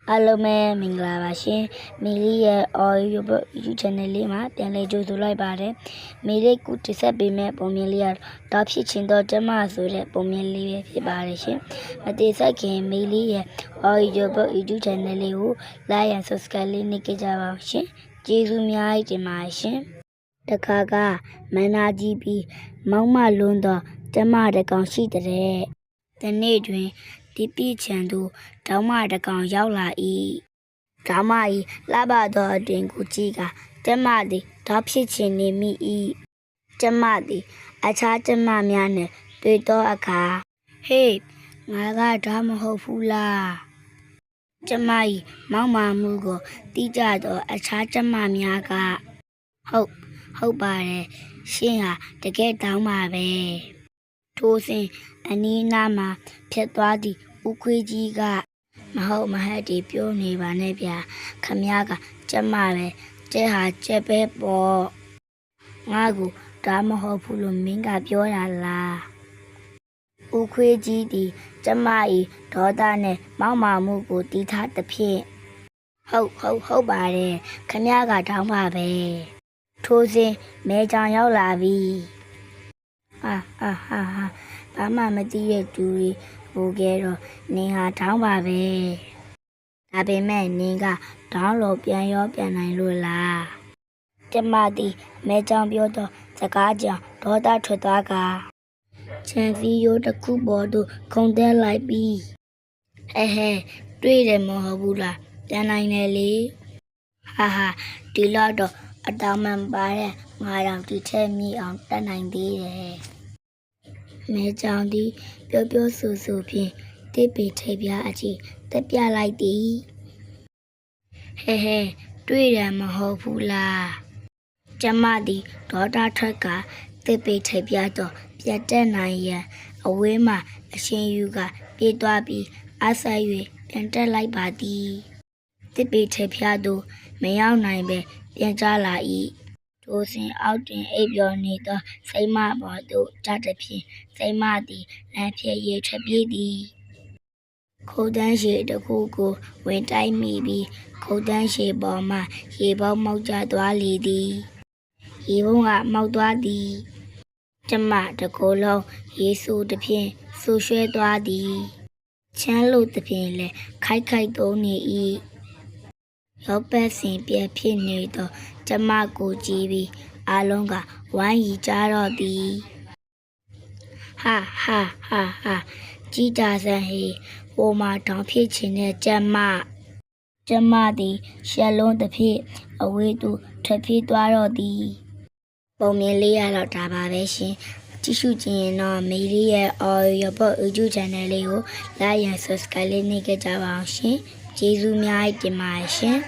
အားလုံးပဲမင်္ဂလာပါရှင်မီလီရဲ့ YouTube channel လေးမှာပြန်လည်ကြိုဆိုလိုက်ပါတယ်မီလီကူတင်ဆက်ပေးမဲ့ပုံမြင်လေးကတော့ဖြစ်ချင်တော့ကျမဆိုတဲ့ပုံမြင်လေးပဲဖြစ်ပါတယ်ရှင်မတိဆက်ခင်မီလီရဲ့ YouTube channel လေးကို like and subscribe လေးနှိပ်ကြပါအောင်ရှင်ကျေးဇူးအများကြီးတင်ပါတယ်ရှင်တခါကမန္နာကြီးပြီးမောင်းမလွန်းတော့ကျမတကောင်ရှိတဲ့တနေ့တွင်ဒီပြချံသူတောင်းမတကောင်ရောက်လာ၏တောင်းမ၏လှပသောအတွင်ကိုကြည့်ကကျမသည်တော့ဖြစ်ချင်နေမိ၏ကျမသည်အခြားကျမများနှင့်တွေ့သောအခါဟေးငါကတော့မဟုတ်ဘူးလားကျမ၏မောက်မာမှုကိုတိကျသောအခြားကျမများကဟုတ်ပါတယ်ရှင်ဟာတကယ်တောင်းပါပဲထိုးစဉ်အနီးနားမှာဖြစ်သွားသည့်ဦးခွေးကြီးကမဟုတ်မဟတ်ဒီပြောနေပါနဲ့ဗျာခမည်းကကျမပဲကျဲဟာကျဲပဲပေါ့ငါကူဒါမဟုတ်ဘူးလို့မင်းကပြောတာလားဦးခွေးကြီးသည်ကျမ၏ဒေါသနဲ့မောက်မာမှုကိုတီးထားသဖြင့်ဟုတ်ပါတယ်ခမည်းကတောင်းပါပဲထိုးစဉ်မဲချောင်ရောက်လာပြီဘာမှမသိရဲ့သူတွေဟိုကဲတော့နင်ဟာထောင်းပါပဲဒါပေမဲ့နင်ကဒေါင်းလို့ပြန်နိုင်လို့လားကျမသည်မဲချောင်ပြောတော့စကားကြောင့်ဒေါသထွက်သွားကချန်စီယိုတစ်ခုပေါ်သို့ခုန်တက်လိုက်ပြီးတွေ့တယ်မဟုတ်ဘူးလားပြန်နိုင်တယ်လေဒီလောက်တော့အတောင်မှန်ပါတဲ့ငါတောင်ဒီထက်မြည်အောင်တက်နိုင်သေးတယ်မဲချောင်သည်ပြောဆူဖြင့်တိပေထိပ်ပြားအကြည့်တက်ပြလိုက်သည်တွေ့တယ်မဟုတ်ဘူးလားကျမသည်ဒေါတာထက်ကတိပေထိပ်ပြားတော့ပြတ်တက်နိုင်ရန်အဝေးမှအရှင်ယူကပြေးသွားပြီးအားဆိုင်၍ပြန်တက်လိုက်ပါသည်တိပေထိပ်ပြားသို့မရောက်နိုင်ပဲပြန်ကျလာ၏ထိုစဉ်အောက်တွင်အိပ်ပျော်နေသောစိတ်မပေါ်သို့ကျသဖြင့်စိတ်မသည်လမ်းဖြတ်၍ထွက်ပြေးသည်ခုတ်တန်းရှည်တစ်ခုကိုဝင်တိုက်မိပြီးခုတ်တန်းရှည်ပေါ်မှရေပေါင်းမောက်ကျသွားလေသည်ရေပုံးကမောက်သွားသည်ကျမတကိုယ်လုံးရေဆူသဖြင့်ဆူရွှဲသွားသည်ချမ်းလို့သဖြင့်လည်းခိုက်သုံးနေ၏ရောက်ပတ်စဉ်ပြည့်ဖြစ်နေသောကျမကိုကြည့်ပြီးအားလုံးကဝိုင်းရီကြတော့သည်ဟာကြည်တာဆန်ဟေဟိုမှာတောင်ဖြစ်ခြင်းနဲ့ကျမသည်ရှက်လုံးတစ်ဖြစ်အဝေးသို့ထွက်ပြေးသွားတော့သည်ပုံမြင်လေးရတော့ဒါပါပဲရှင်ကြည့်ရှုခြင်းရင်တော့မေလေးရဲ့ YouTube channel လေးကို like and subscribe လေးနှိပ်ကြပါအောင်ရှင်ကျေးဇူးများတင်ပါတယ်ရှင်